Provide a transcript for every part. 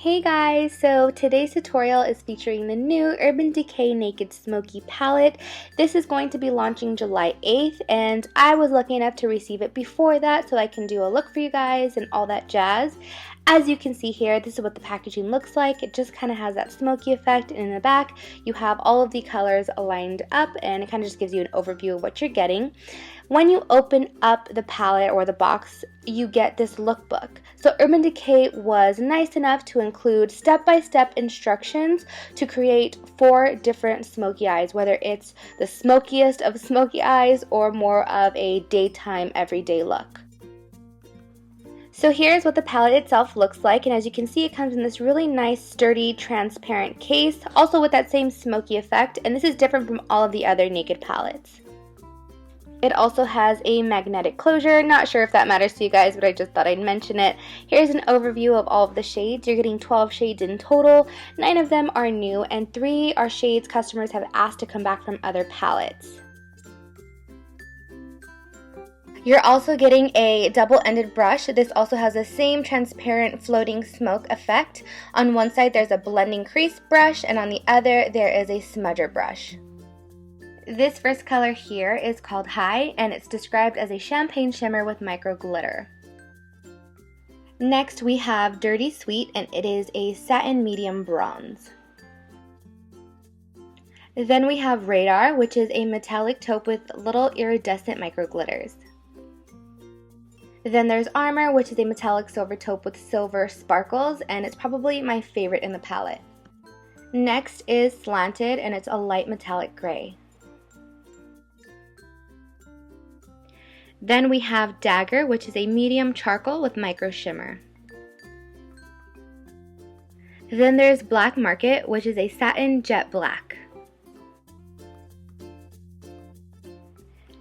Hey guys, so today's tutorial is featuring the new Urban Decay Naked Smoky palette. This is going to be launching July 8th and I was lucky enough to receive it before that so I can do a look for you guys and all that jazz. As you can see here, this is what the packaging looks like. It just kind of has that smoky effect, and in the back you have all of the colors lined up and it kind of just gives you an overview of what you're getting. When you open up the palette or the box, you get this lookbook. So Urban Decay was nice enough to include step-by-step instructions to create 4 different smoky eyes, whether it's the smokiest of smoky eyes or more of a daytime everyday look. So here's what the palette itself looks like, and as you can see, it comes in this really nice, sturdy, transparent case, also with that same smoky effect, and this is different from all of the other Naked palettes. It also has a magnetic closure. Not sure if that matters to you guys, but I just thought I'd mention it. Here's an overview of all of the shades. You're getting 12 shades in total. 9 of them are new, and 3 are shades customers have asked to come back from other palettes. You're also getting a double-ended brush. This also has the same transparent floating smoke effect. On one side there's a blending crease brush, and on the other there is a smudger brush. This first color here is called High, and it's described as a champagne shimmer with micro glitter. Next we have Dirty Sweet, and it is a satin medium bronze. Then we have Radar, which is a metallic taupe with little iridescent micro glitters. Then there's Armor, which is a metallic silver taupe with silver sparkles, and it's probably my favorite in the palette. Next is Slanted, and it's a light metallic gray. Then we have Dagger, which is a medium charcoal with micro shimmer. Then there's Black Market, which is a satin jet black.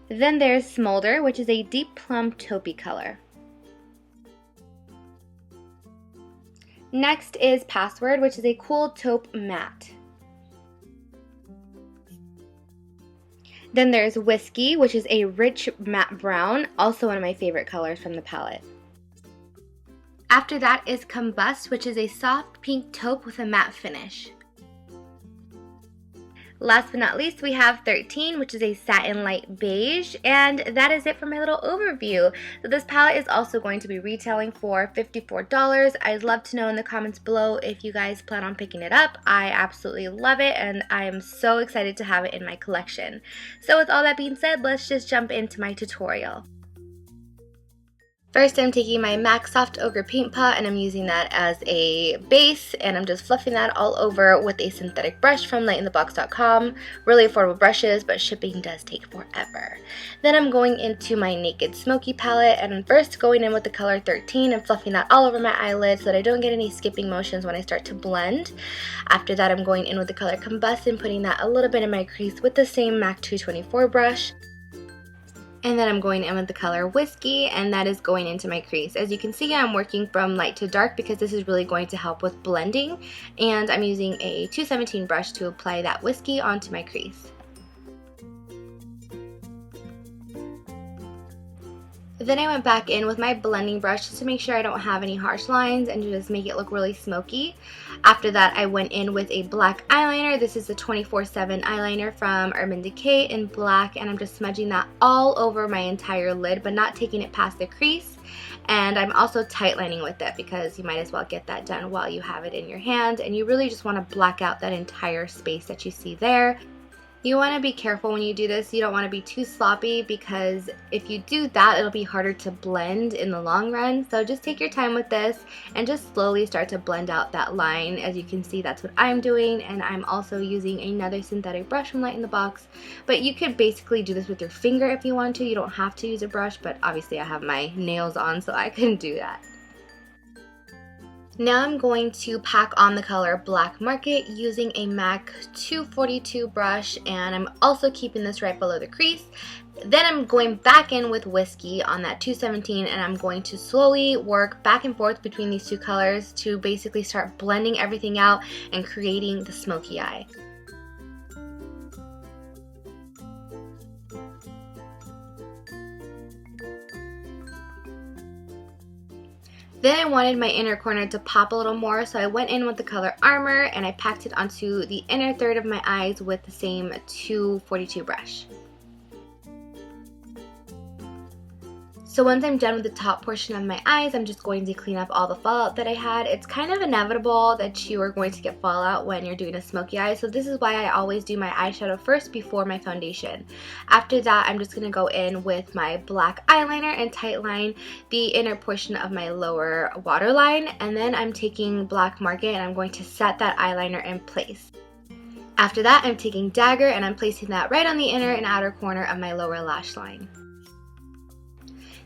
Then there's Smolder, which is a deep plum taupey color. Next is Password, which is a cool taupe matte. Then there's Whiskey, which is a rich matte brown, also one of my favorite colors from the palette. After that is Combust, which is a soft pink taupe with a matte finish. Last but not least, we have 13, which is a satin light beige, and that is it for my little overview. So this palette is also going to be retailing for $54. I'd love to know in the comments below if you guys plan on picking it up. I absolutely love it, and I am so excited to have it in my collection. So with all that being said, let's just jump into my tutorial. First, I'm taking my MAC Soft Ochre Paint Pot, and I'm using that as a base, and I'm just fluffing that all over with a synthetic brush from lightinthebox.com. Really affordable brushes, but shipping does take forever. Then I'm going into my Naked Smoky palette, and I'm first going in with the color 13 and fluffing that all over my eyelids so that I don't get any skipping motions when I start to blend. After that, I'm going in with the color Combust and putting that a little bit in my crease with the same MAC 224 brush. And then I'm going in with the color Whiskey, and that is going into my crease. As you can see, I'm working from light to dark because this is really going to help with blending. And I'm using a 217 brush to apply that Whiskey onto my crease. Then I went back in with my blending brush just to make sure I don't have any harsh lines and to just make it look really smoky. After that, I went in with a black eyeliner. This is the 24/7 eyeliner from Urban Decay in black, and I'm just smudging that all over my entire lid, but not taking it past the crease. And I'm also tightlining with it because you might as well get that done while you have it in your hand, and you really just want to black out that entire space that you see there. You want to be careful when you do this. You don't want to be too sloppy because if you do that, it'll be harder to blend in the long run. So just take your time with this and just slowly start to blend out that line. As you can see, that's what I'm doing, and I'm also using another synthetic brush from Light in the Box. But you could basically do this with your finger if you want to. You don't have to use a brush, but obviously I have my nails on, so I couldn't do that. Now I'm going to pack on the color Black Market using a MAC 242 brush, and I'm also keeping this right below the crease. Then I'm going back in with Whiskey on that 217, and I'm going to slowly work back and forth between these two colors to basically start blending everything out and creating the smoky eye. Then I wanted my inner corner to pop a little more, so I went in with the color Armor and I packed it onto the inner third of my eyes with the same 242 brush. So once I'm done with the top portion of my eyes, I'm just going to clean up all the fallout that I had. It's kind of inevitable that you are going to get fallout when you're doing a smoky eye, so this is why I always do my eyeshadow first before my foundation. After that, I'm just going to go in with my black eyeliner and tightline the inner portion of my lower waterline, and then I'm taking black market and I'm going to set that eyeliner in place. After that, I'm taking dagger and I'm placing that right on the inner and outer corner of my lower lash line.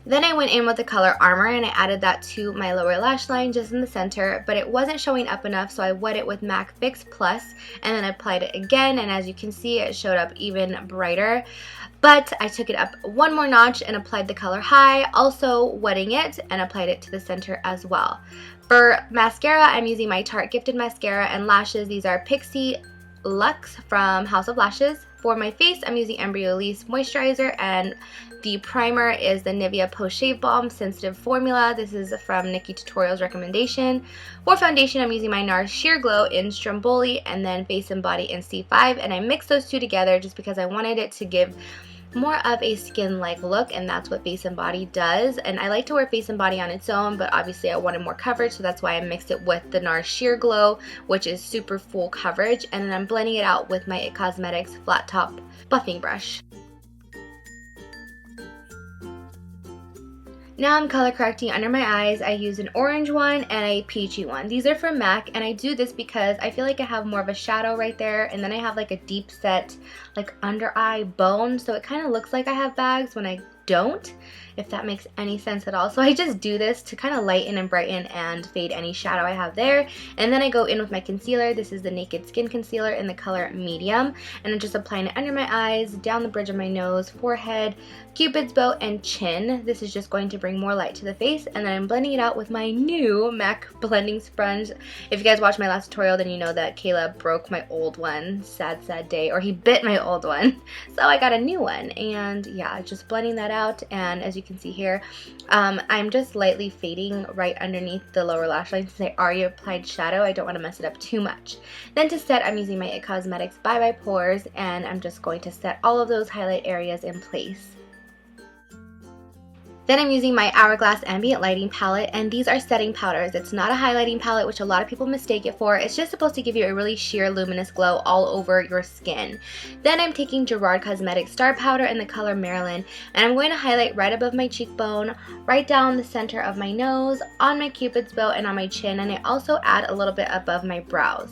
Then I went in with the color Armor and I added that to my lower lash line just in the center, but it wasn't showing up enough, so I wet it with MAC Fix Plus and then I applied it again, and as you can see, it showed up even brighter. But I took it up one more notch and applied the color High, also wetting it, and applied it to the center as well. For mascara, I'm using my Tarte Gifted Mascara, and lashes, these are Pixie Luxe from House of Lashes. For my face, I'm using Embryolisse Moisturizer, and the primer is the Nivea Post Shave Balm Sensitive Formula. This is from Nikki Tutorial's recommendation. For foundation, I'm using my NARS Sheer Glow in Stromboli, and then Face and Body in C5, and I mixed those two together just because I wanted it to give more of a skin-like look, and that's what Face and Body does. And I like to wear Face and Body on its own, but obviously I wanted more coverage, so that's why I mixed it with the NARS Sheer Glow, which is super full coverage, and then I'm blending it out with my IT Cosmetics Flat Top Buffing Brush. Now I'm color correcting under my eyes. I use an orange one and a peachy one. These are from MAC, and I do this because I feel like I have more of a shadow right there, and then I have like a deep set like under eye bone, so it kind of looks like I have bags when I don't, if that makes any sense at all. So I just do this to kind of lighten and brighten and fade any shadow I have there. And then I go in with my concealer. This is the Naked Skin Concealer in the color Medium, and I'm just applying it under my eyes, down the bridge of my nose, forehead, Cupid's bow, and chin. This is just going to bring more light to the face, and then I'm blending it out with my new MAC blending sponge. If you guys watched my last tutorial, then you know that Caleb broke my old one. Sad, sad day. Or he bit my old one. So I got a new one, and yeah, just blending that out. And as you can see here, I'm just lightly fading right underneath the lower lash line since I already applied shadow. I don't want to mess it up too much. Then to set, I'm using my IT Cosmetics Bye Bye Pores, and I'm just going to set all of those highlight areas in place. Then I'm using my Hourglass Ambient Lighting palette, and these are setting powders. It's not a highlighting palette, which a lot of people mistake it for. It's just supposed to give you a really sheer luminous glow all over your skin. Then I'm taking Gerard Cosmetics Star Powder in the color Marilyn, and I'm going to highlight right above my cheekbone, right down the center of my nose, on my Cupid's bow, and on my chin, and I also add a little bit above my brows.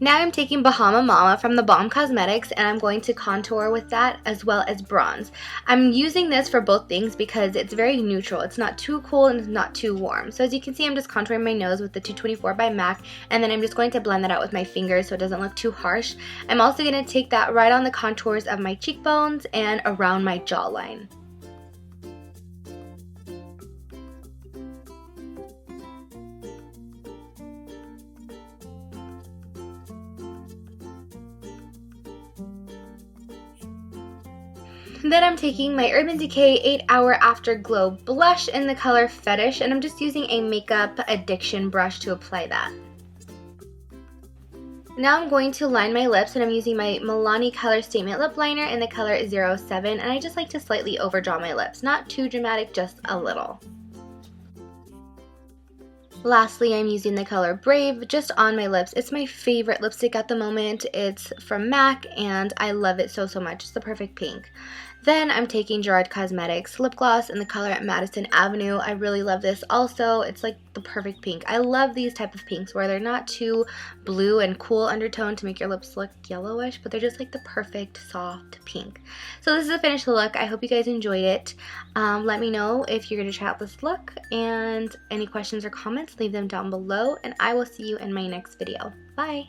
Now I'm taking Bahama Mama from the Balm Cosmetics, and I'm going to contour with that as well as bronze. I'm using this for both things because it's very neutral. It's not too cool and it's not too warm. So as you can see, I'm just contouring my nose with the 224 by MAC, and then I'm just going to blend that out with my fingers so it doesn't look too harsh. I'm also going to take that right on the contours of my cheekbones and around my jawline. Then I'm taking my Urban Decay 8 Hour Afterglow blush in the color Fetish, and I'm just using a makeup addiction brush to apply that. Now I'm going to line my lips, and I'm using my Milani Color Statement Lip Liner in the color 07, and I just like to slightly overdraw my lips. Not too dramatic, just a little. Lastly, I'm using the color Brave just on my lips. It's my favorite lipstick at the moment. It's from MAC, and I love it so much. It's the perfect pink. Then I'm taking Gerard Cosmetics lip gloss in the color Madison Avenue. I really love this also. It's like the perfect pink. I love these type of pinks where they're not too blue and cool undertone to make your lips look yellowish, but they're just like the perfect soft pink. So this is the finished look. I hope you guys enjoyed it. Let me know if you're going to try out this look, and any questions or comments, leave them down below, and I will see you in my next video. Bye!